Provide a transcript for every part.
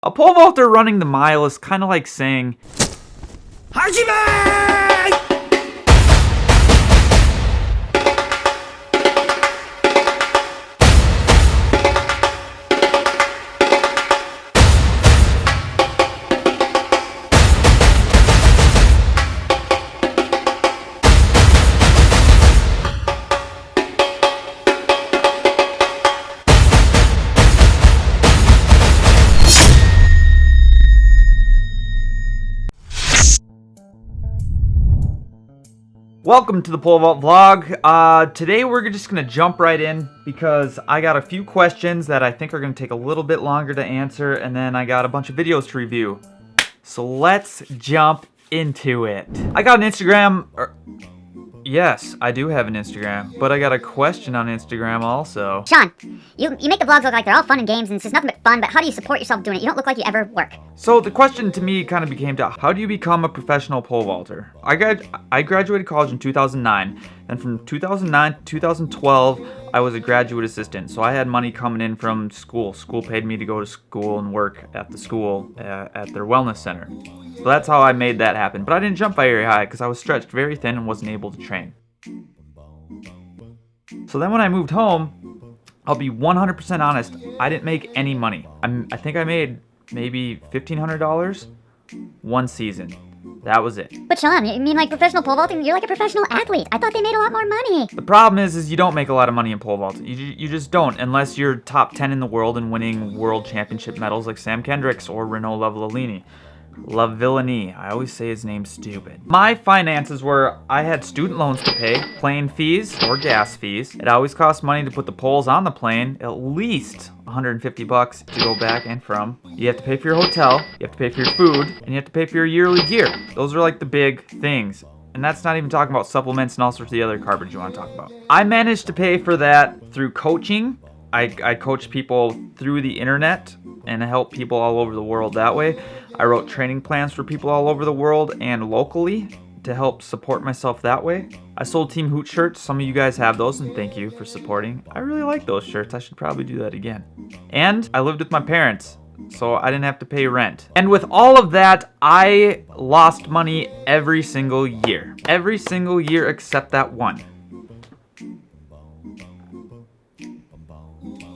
A pole vaulter running the mile is kind of like saying, Hajime! Welcome to the pole vault vlog. Today we're just gonna jump right in because I got a few questions that I think are gonna take a little bit longer to answer, and then I got a bunch of videos to review. So let's jump into it. I got an Instagram, yes, I do have an Instagram, but I got a question on Instagram also. Shawn, you make the vlogs look like they're all fun and games and it's just nothing but fun, but how do you support yourself doing it? You don't look like you ever work. So the question to me kind of became to, how do you become a professional pole vaulter? I graduated college in 2009, and from 2009 to 2012, I was a graduate assistant. So I had money coming in from school. School paid me to go to school and work at the school at their wellness center. So that's how I made that happen. But I didn't jump very high because I was stretched very thin and wasn't able to train. So then when I moved home, I'll be 100% honest, I didn't make any money. I think I made maybe $1,500 one season. That was it. But Shawn, you mean like professional pole vaulting? You're like a professional athlete. I thought they made a lot more money. The problem is you don't make a lot of money in pole vaulting. You just don't, unless you're top 10 in the world and winning world championship medals like Sam Kendricks or Renaud Lavillenie. I always say his name stupid. My finances were, I had student loans to pay, plane fees or gas fees. It always costs money to put the poles on the plane, at least $150 to go back and from. You have to pay for your hotel, you have to pay for your food, and you have to pay for your yearly gear. Those are like the big things. And that's not even talking about supplements and all sorts of the other garbage you want to talk about. I managed to pay for that through coaching. I coach people through the internet and help people all over the world that way. I wrote training plans for people all over the world and locally to help support myself that way. I sold Team Hoot shirts. Some of you guys have those, and thank you for supporting. I really like those shirts. I should probably do that again. And I lived with my parents, so I didn't have to pay rent. And with all of that, I lost money every single year. Every single year except that one.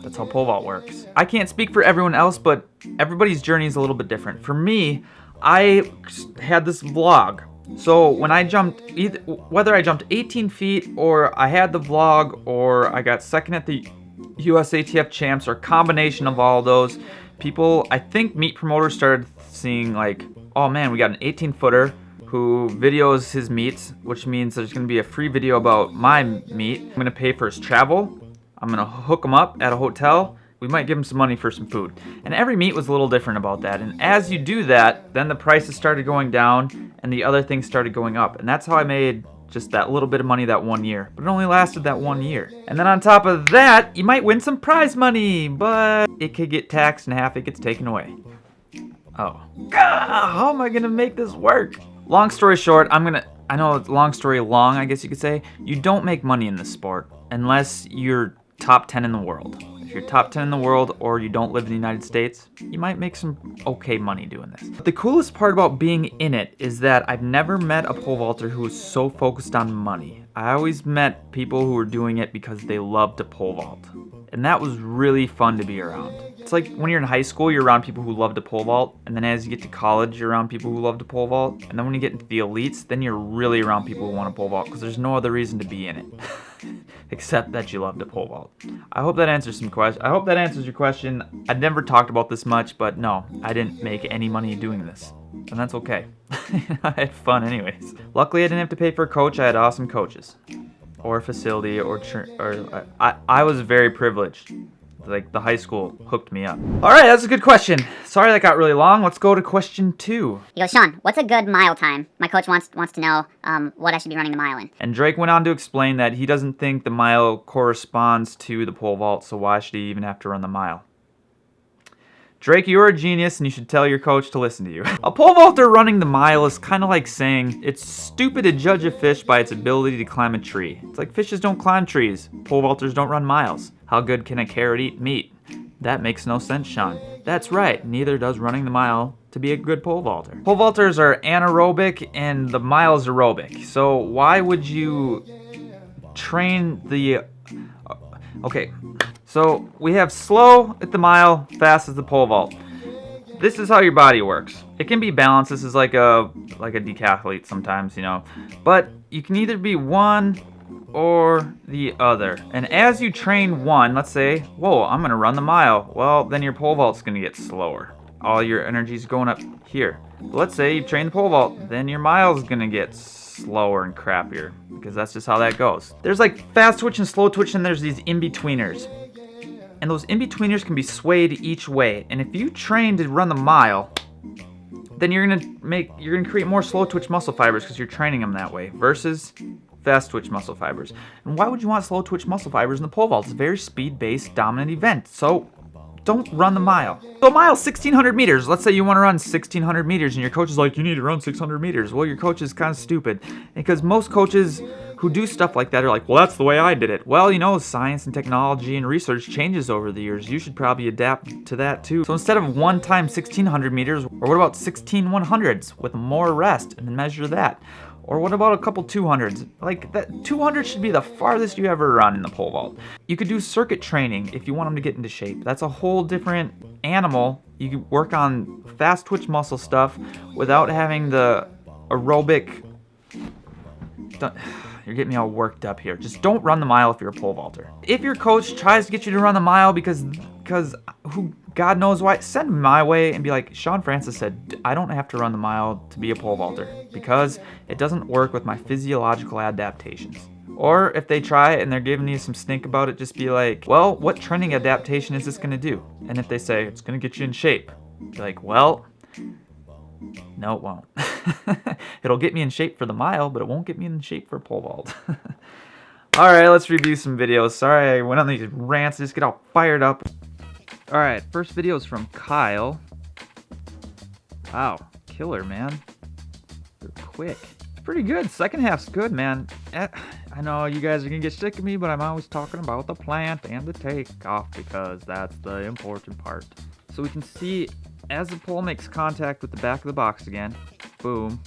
That's how pole vault works. I can't speak for everyone else, but everybody's journey is a little bit different. For me, I had this vlog. So when I jumped, whether I jumped 18 feet or I had the vlog or I got second at the USATF champs or a combination of all those, people, I think meet promoters started seeing like, oh man, we got an 18-footer who videos his meets, which means there's going to be a free video about my meet. I'm going to pay for his travel. I'm going to hook him up at a hotel. We might give him some money for some food. And every meet was a little different about that. And as you do that, then the prices started going down and the other things started going up. And that's how I made just that little bit of money that one year. But it only lasted that 1 year. And then on top of that, you might win some prize money, but it could get taxed and half it gets taken away. Oh. How am I going to make this work? Long story short, I know it's long story long, I guess you could say. You don't make money in this sport unless you're top 10 in the world. If you're top 10 in the world or you don't live in the United States, you might make some okay money doing this. But the coolest part about being in it is that I've never met a pole vaulter who was so focused on money. I always met people who were doing it because they loved to pole vault. And that was really fun to be around. It's like when you're in high school, you're around people who love to pole vault, and then as you get to college, you're around people who love to pole vault, and then when you get into the elites, then you're really around people who want to pole vault because there's no other reason to be in it. Except that you love to pole vault. I hope that answers your question. I've never talked about this much, but no, I didn't make any money doing this. And that's okay. I had fun anyways. Luckily, I didn't have to pay for a coach. I had awesome coaches. Or a facility, I was very privileged. Like the high school hooked me up. All right, that's a good question. Sorry that got really long. Let's go to question 2. He goes, Shawn, what's a good mile time? My coach wants to know what I should be running the mile in. And Drake went on to explain that he doesn't think the mile corresponds to the pole vault, so why should he even have to run the mile? Drake, you're a genius and you should tell your coach to listen to you. A pole vaulter running the mile is kind of like saying, it's stupid to judge a fish by its ability to climb a tree. It's like fishes don't climb trees. Pole vaulters don't run miles. How good can a carrot eat meat? That makes no sense, Shawn. That's right, neither does running the mile to be a good pole vaulter. Pole vaulters are anaerobic and the mile is aerobic. So why would you train the... Okay, so we have slow at the mile, fast as the pole vault. This is how your body works. It can be balanced. This is like a decathlete sometimes, you know. But you can either be one or the other. And as you train one, let's say, whoa, I'm gonna run the mile. Well, then your pole vault's gonna get slower. All your energy's going up here. But let's say you train the pole vault, then your mile's gonna get slower and crappier, because that's just how that goes. There's like fast twitch and slow twitch, and there's these in-betweeners. And those in-betweeners can be swayed each way. And if you train to run the mile, then you're gonna create more slow twitch muscle fibers because you're training them that way versus fast twitch muscle fibers. And why would you want slow twitch muscle fibers in the pole vault? It's a very speed-based dominant event. So don't run the mile. So a mile, 1,600 meters. Let's say you want to run 1,600 meters and your coach is like, you need to run 600 meters. Well, your coach is kind of stupid because most coaches who do stuff like that are like, well, that's the way I did it. Well, you know, science and technology and research changes over the years. You should probably adapt to that too. So instead of one time 1,600 meters, or what about 16 100s with more rest and then measure that? Or what about a couple 200s? Like that 200 should be the farthest you ever run in the pole vault. You could do circuit training if you want them to get into shape. That's a whole different animal. You can work on fast twitch muscle stuff without having the aerobic... You're getting me all worked up here. Just don't run the mile if you're a pole vaulter. If your coach tries to get you to run the mile because who God knows why, send them my way and be like, Shawn Francis said, I don't have to run the mile to be a pole vaulter because it doesn't work with my physiological adaptations. Or if they try it and they're giving you some stink about it, just be like, well, what training adaptation is this going to do? And if they say, it's going to get you in shape, be like, well, no, it won't. It'll get me in shape for the mile, but it won't get me in shape for pole vault. Alright, let's review some videos. Sorry I went on these rants, just get all fired up. Alright, first video is from Kyle. Wow, killer, man. They're quick. It's pretty good. Second half's good, man. I know you guys are going to get sick of me, but I'm always talking about the plant and the takeoff because that's the important part. So we can see as the pole makes contact with the back of the box again, boom,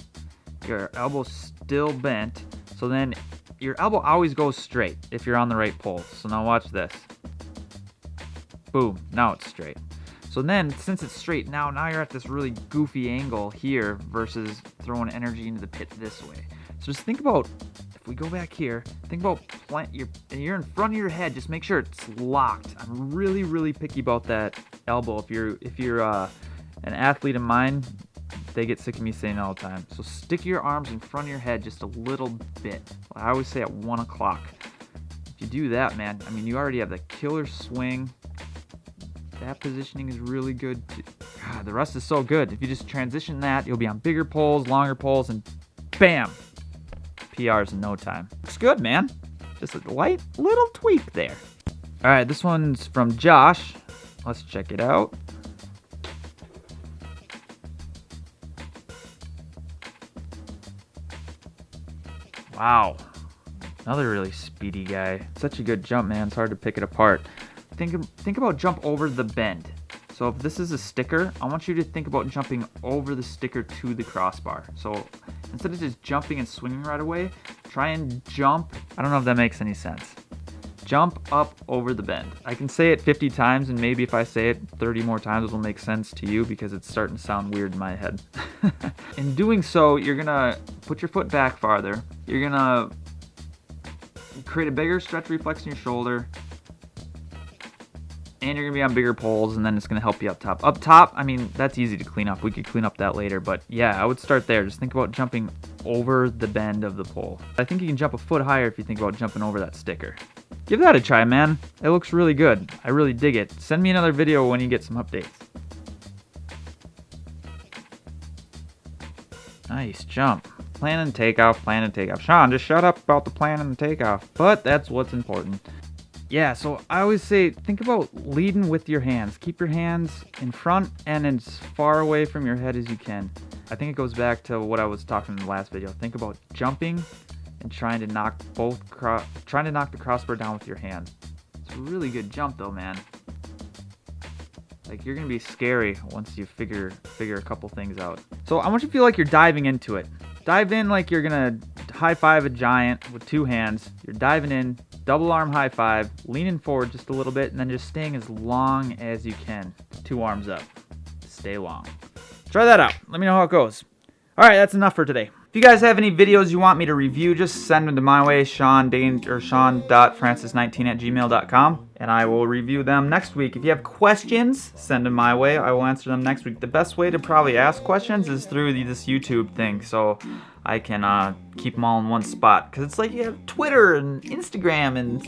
your elbow's still bent. So then your elbow always goes straight if you're on the right pole. So now watch this. Boom, now it's straight. So then, since it's straight, now you're at this really goofy angle here versus throwing energy into the pit this way. So just think about, if we go back here, think about you're in front of your head, just make sure it's locked. I'm really, really picky about that elbow. If you're an athlete of mine, they get sick of me saying it all the time. So stick your arms in front of your head just a little bit. I always say at 1 o'clock. If you do that, man, I mean, you already have the killer swing. That positioning is really good. God, the rest is so good. If you just transition that, you'll be on bigger poles, longer poles, and bam! PRs in no time. Looks good, man. Just a light little tweak there. Alright, this one's from Josh. Let's check it out. Wow. Another really speedy guy. Such a good jump, man. It's hard to pick it apart. Think about jump over the bend. So if this is a sticker, I want you to think about jumping over the sticker to the crossbar. So instead of just jumping and swinging right away, try and jump. I don't know if that makes any sense. Jump up over the bend. I can say it 50 times, and maybe if I say it 30 more times, it'll make sense to you because it's starting to sound weird in my head. In doing so, you're gonna put your foot back farther. You're gonna create a bigger stretch reflex in your shoulder. And you're going to be on bigger poles, and then it's going to help you up top. Up top, I mean, that's easy to clean up. We could clean up that later, but yeah, I would start there. Just think about jumping over the bend of the pole. I think you can jump a foot higher if you think about jumping over that sticker. Give that a try, man. It looks really good. I really dig it. Send me another video when you get some updates. Nice jump. Plan and takeoff, plan and takeoff. Shawn, just shut up about the plan and the takeoff. But that's what's important. Yeah, so I always say, think about leading with your hands. Keep your hands in front and as far away from your head as you can. I think it goes back to what I was talking in the last video. Think about jumping and trying to knock the crossbar down with your hand. It's a really good jump though, man. Like, you're gonna be scary once you figure a couple things out. So I want you to feel like you're diving into it. Dive in like you're gonna high five a giant with 2 hands. You're diving in, double arm high five, leaning forward just a little bit, and then just staying as long as you can. 2 arms up. Stay long. Try that out. Let me know how it goes. All right, that's enough for today. If you guys have any videos you want me to review, just send them to my way, Shawn.Francis19@gmail.com, and I will review them next week. If you have questions, send them my way. I will answer them next week. The best way to probably ask questions is through this YouTube thing, so I can keep them all in one spot. Because it's like you have Twitter and Instagram and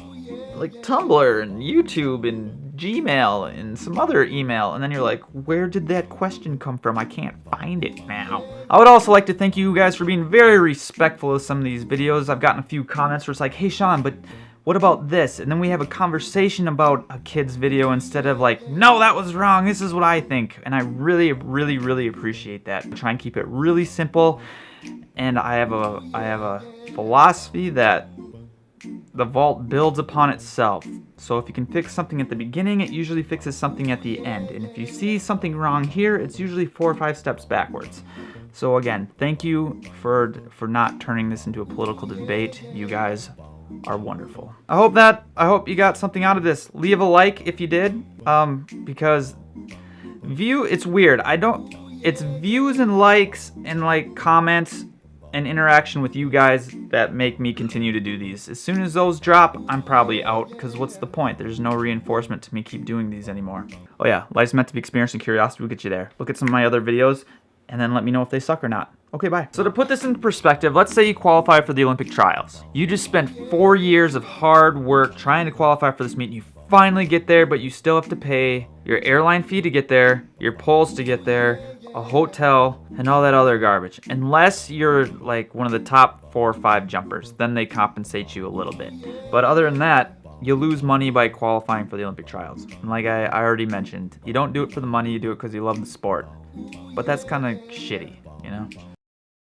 like Tumblr and YouTube and Gmail and some other email, and then you're like, where did that question come from? I can't find it now. I would also like to thank you guys for being very respectful of some of these videos. I've gotten a few comments where it's like, hey Shawn, but what about this? And then we have a conversation about a kid's video instead of like, no, that was wrong, this is what I think. And I really, really, really appreciate that. I try and keep it really simple, and I have a philosophy that the vault builds upon itself. So if you can fix something at the beginning, it usually fixes something at the end. And if you see something wrong here, it's usually 4 or 5 steps backwards. So again, thank you for not turning this into a political debate. You guys are wonderful. I hope you got something out of this. Leave a like if you did, because it's weird. It's views and likes and like comments and interaction with you guys that make me continue to do these. As soon as those drop, I'm probably out, because what's the point? There's no reinforcement to me keep doing these anymore. Oh yeah, life's meant to be experienced, and curiosity will get you there. Look at some of my other videos, and then let me know if they suck or not. Okay, bye. So to put this into perspective, let's say you qualify for the Olympic trials. You just spent 4 years of hard work trying to qualify for this meet, and you finally get there, but you still have to pay your airline fee to get there, your poles to get there, a hotel, and all that other garbage. Unless you're like one of the top 4 or 5 jumpers, then they compensate you a little bit. But other than that, you lose money by qualifying for the Olympic trials. And like I already mentioned, you don't do it for the money, you do it because you love the sport. But that's kind of shitty, you know?